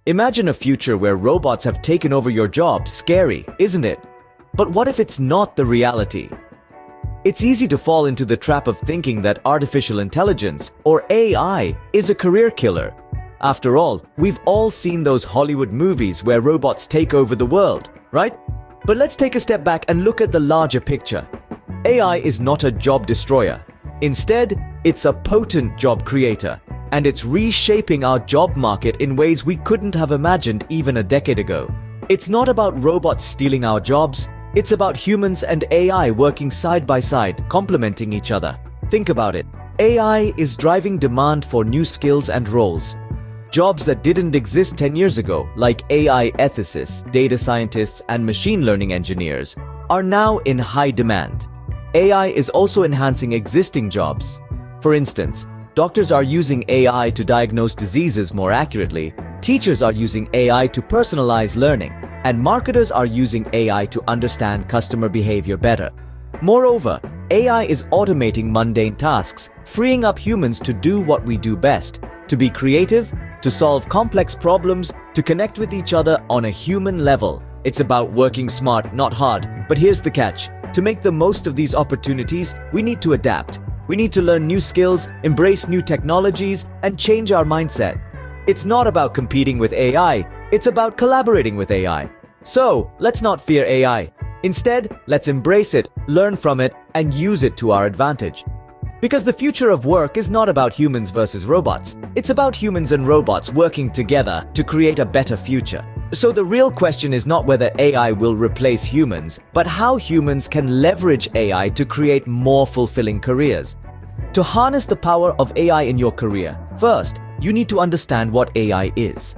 Imagine a future where robots have taken over your job. Scary, isn't it? But what if it's not the reality? It's easy to fall into the trap of thinking that artificial intelligence, or AI, is a career killer. After all, we've all seen those Hollywood movies where robots take over the world, right? But let's take a step back and look at the larger picture. AI is not a job destroyer. Instead, it's a potent job creator, and it's reshaping our job market in ways we couldn't have imagined even a decade ago. It's not about robots stealing our jobs. It's about humans and AI working side by side, complementing each other. Think about it. AI is driving demand for new skills and roles. Jobs that didn't exist 10 years ago, like AI ethicists, data scientists, and machine learning engineers, are now in high demand. AI is also enhancing existing jobs. For instance, doctors are using AI to diagnose diseases more accurately, teachers are using AI to personalize learning, and marketers are using AI to understand customer behavior better. Moreover, AI is automating mundane tasks, freeing up humans to do what we do best, to be creative, to solve complex problems, to connect with each other on a human level. It's about working smart, not hard. But here's the catch. To make the most of these opportunities, we need to adapt. We need to learn new skills, embrace new technologies, and change our mindset. It's not about competing with AI. It's about collaborating with AI. So, let's not fear AI. Instead, let's embrace it, learn from it, and use it to our advantage. Because the future of work is not about humans versus robots. It's about humans and robots working together to create a better future. So the real question is not whether AI will replace humans, but how humans can leverage AI to create more fulfilling careers. To harness the power of AI in your career, first, you need to understand what AI is.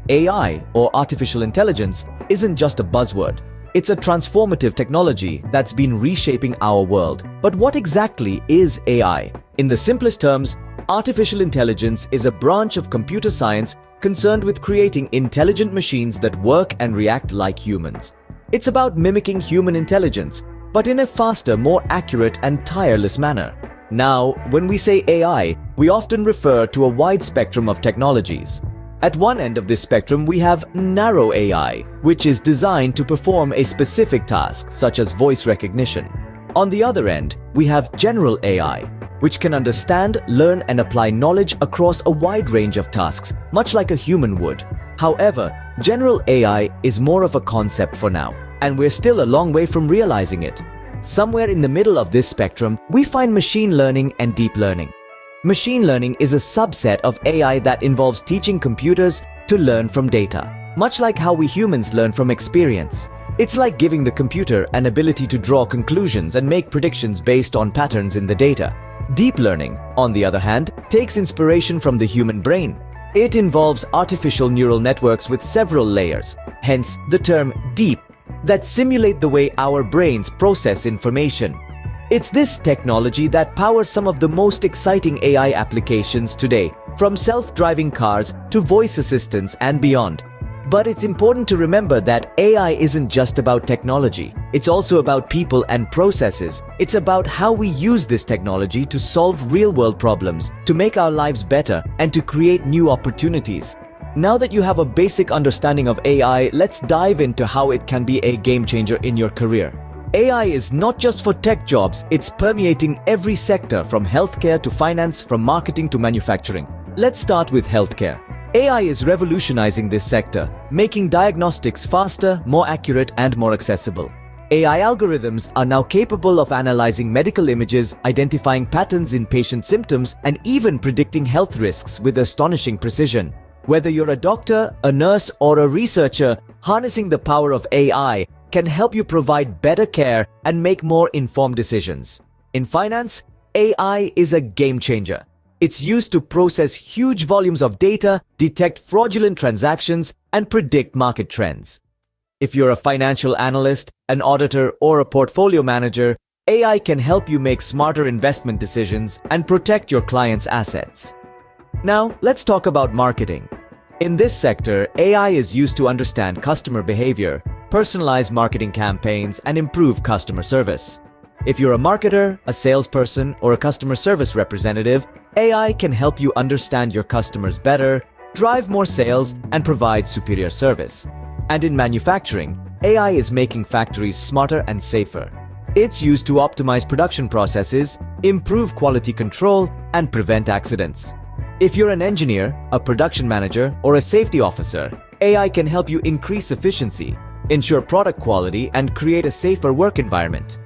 AI, or artificial intelligence, isn't just a buzzword. It's a transformative technology that's been reshaping our world. But what exactly is AI? In the simplest terms, artificial intelligence is a branch of computer science concerned with creating intelligent machines that work and react like humans. It's about mimicking human intelligence, but in a faster, more accurate and tireless manner. Now, when we say AI, we often refer to a wide spectrum of technologies. At one end of this spectrum, we have narrow AI, which is designed to perform a specific task, such as voice recognition. On the other end, we have general AI, which can understand, learn, and apply knowledge across a wide range of tasks, much like a human would. However, general AI is more of a concept for now, and we're still a long way from realizing it. Somewhere in the middle of this spectrum, we find machine learning and deep learning. Machine learning is a subset of AI that involves teaching computers to learn from data, much like how we humans learn from experience. It's like giving the computer an ability to draw conclusions and make predictions based on patterns in the data. Deep learning, on the other hand, takes inspiration from the human brain. It involves artificial neural networks with several layers, hence the term deep, that simulate the way our brains process information. It's this technology that powers some of the most exciting AI applications today, from self-driving cars to voice assistants and beyond. But it's important to remember that AI isn't just about technology. It's also about people and processes. It's about how we use this technology to solve real-world problems, to make our lives better, and to create new opportunities. Now that you have a basic understanding of AI, let's dive into how it can be a game changer in your career. AI is not just for tech jobs, it's permeating every sector from healthcare to finance, from marketing to manufacturing. Let's start with healthcare. AI is revolutionizing this sector, making diagnostics faster, more accurate, and more accessible. AI algorithms are now capable of analyzing medical images, identifying patterns in patient symptoms, and even predicting health risks with astonishing precision. Whether you're a doctor, a nurse, or a researcher, harnessing the power of AI can help you provide better care and make more informed decisions. In finance, AI is a game changer. It's used to process huge volumes of data, detect fraudulent transactions, and predict market trends. If you're a financial analyst, an auditor, or a portfolio manager, AI can help you make smarter investment decisions and protect your clients' assets. Now, let's talk about marketing. In this sector, AI is used to understand customer behavior, personalize marketing campaigns, and improve customer service. If you're a marketer, a salesperson, or a customer service representative, AI can help you understand your customers better, drive more sales, and provide superior service. And in manufacturing, AI is making factories smarter and safer. It's used to optimize production processes, improve quality control, and prevent accidents. If you're an engineer, a production manager, or a safety officer, AI can help you increase efficiency, ensure product quality, and create a safer work environment.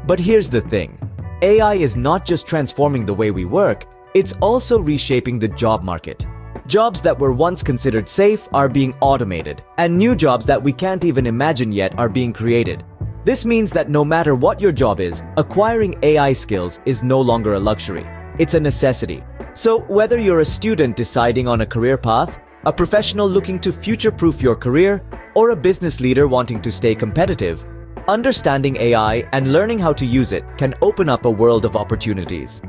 But here's the thing. AI is not just transforming the way we work, it's also reshaping the job market. Jobs that were once considered safe are being automated, and new jobs that we can't even imagine yet are being created. This means that no matter what your job is, acquiring AI skills is no longer a luxury. It's a necessity. So whether you're a student deciding on a career path, a professional looking to future-proof your career, or a business leader wanting to stay competitive, understanding AI and learning how to use it can open up a world of opportunities.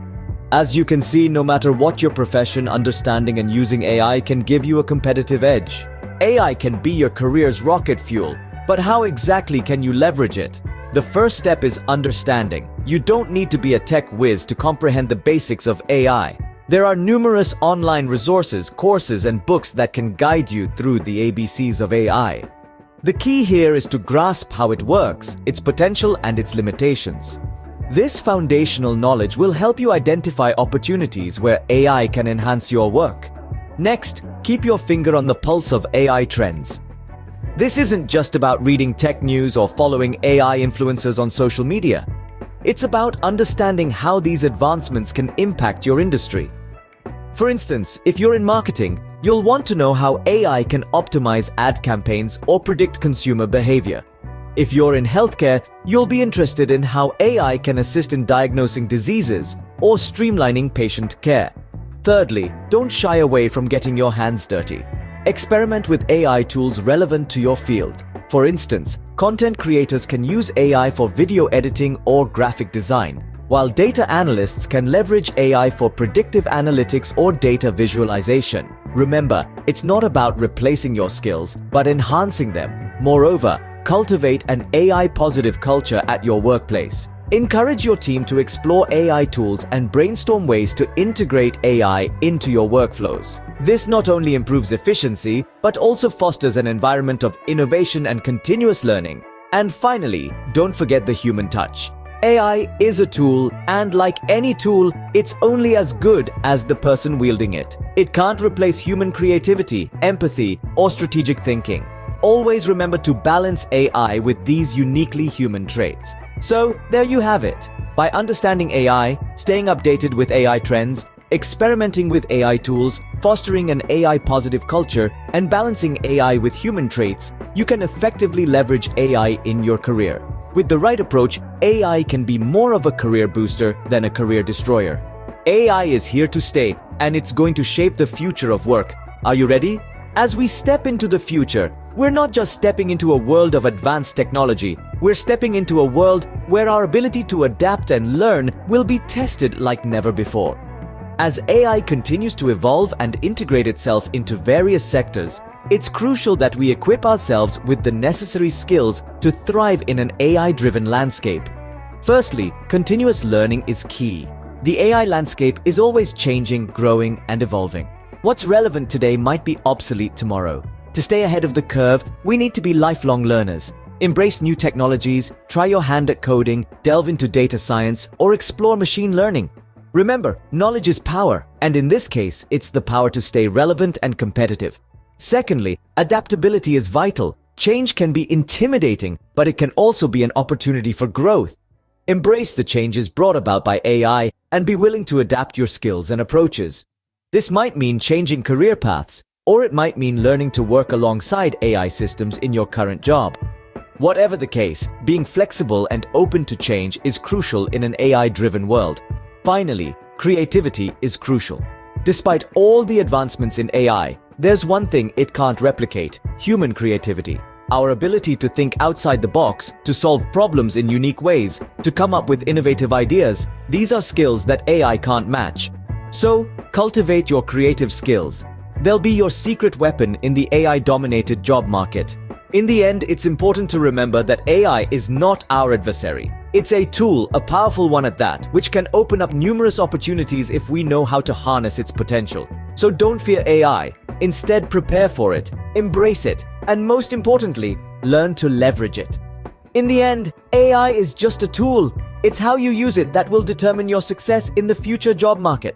As you can see, no matter what your profession, understanding and using AI can give you a competitive edge. AI can be your career's rocket fuel, but how exactly can you leverage it? The first step is understanding. You don't need to be a tech whiz to comprehend the basics of AI. There are numerous online resources, courses, and books that can guide you through the ABCs of AI. The key here is to grasp how it works, its potential, and its limitations. This foundational knowledge will help you identify opportunities where AI can enhance your work. Next, keep your finger on the pulse of AI trends. This isn't just about reading tech news or following AI influencers on social media. It's about understanding how these advancements can impact your industry. For instance, if you're in marketing, you'll want to know how AI can optimize ad campaigns or predict consumer behavior. If you're in healthcare, you'll be interested in how AI can assist in diagnosing diseases or streamlining patient care. Thirdly, don't shy away from getting your hands dirty. Experiment with AI tools relevant to your field. For instance, content creators can use AI for video editing or graphic design, while data analysts can leverage AI for predictive analytics or data visualization. Remember, it's not about replacing your skills, but enhancing them. Moreover, cultivate an AI-positive culture at your workplace. Encourage your team to explore AI tools and brainstorm ways to integrate AI into your workflows. This not only improves efficiency, but also fosters an environment of innovation and continuous learning. And finally, don't forget the human touch. AI is a tool, and like any tool, it's only as good as the person wielding it. It can't replace human creativity, empathy, or strategic thinking. Always remember to balance AI with these uniquely human traits. So, there you have it. By understanding AI, staying updated with AI trends, experimenting with AI tools, fostering an AI-positive culture, and balancing AI with human traits, you can effectively leverage AI in your career. With the right approach, AI can be more of a career booster than a career destroyer. AI is here to stay, and it's going to shape the future of work. Are you ready? As we step into the future, we're not just stepping into a world of advanced technology, we're stepping into a world where our ability to adapt and learn will be tested like never before. As AI continues to evolve and integrate itself into various sectors, it's crucial that we equip ourselves with the necessary skills to thrive in an AI-driven landscape. Firstly, continuous learning is key. The AI landscape is always changing, growing, and evolving. What's relevant today might be obsolete tomorrow. To stay ahead of the curve, we need to be lifelong learners. Embrace new technologies, try your hand at coding, delve into data science, or explore machine learning. Remember, knowledge is power, and in this case, it's the power to stay relevant and competitive. Secondly, adaptability is vital. Change can be intimidating, but it can also be an opportunity for growth. Embrace the changes brought about by AI and be willing to adapt your skills and approaches. This might mean changing career paths, or it might mean learning to work alongside AI systems in your current job. Whatever the case, being flexible and open to change is crucial in an AI-driven world. Finally, creativity is crucial. Despite all the advancements in AI, there's one thing it can't replicate: human creativity. Our ability to think outside the box, to solve problems in unique ways, to come up with innovative ideas, these are skills that AI can't match. So, cultivate your creative skills. They'll be your secret weapon in the AI-dominated job market. In the end, it's important to remember that AI is not our adversary. It's a tool, a powerful one at that, which can open up numerous opportunities if we know how to harness its potential. So don't fear AI. Instead, prepare for it, embrace it, and most importantly, learn to leverage it. In the end, AI is just a tool. It's how you use it that will determine your success in the future job market.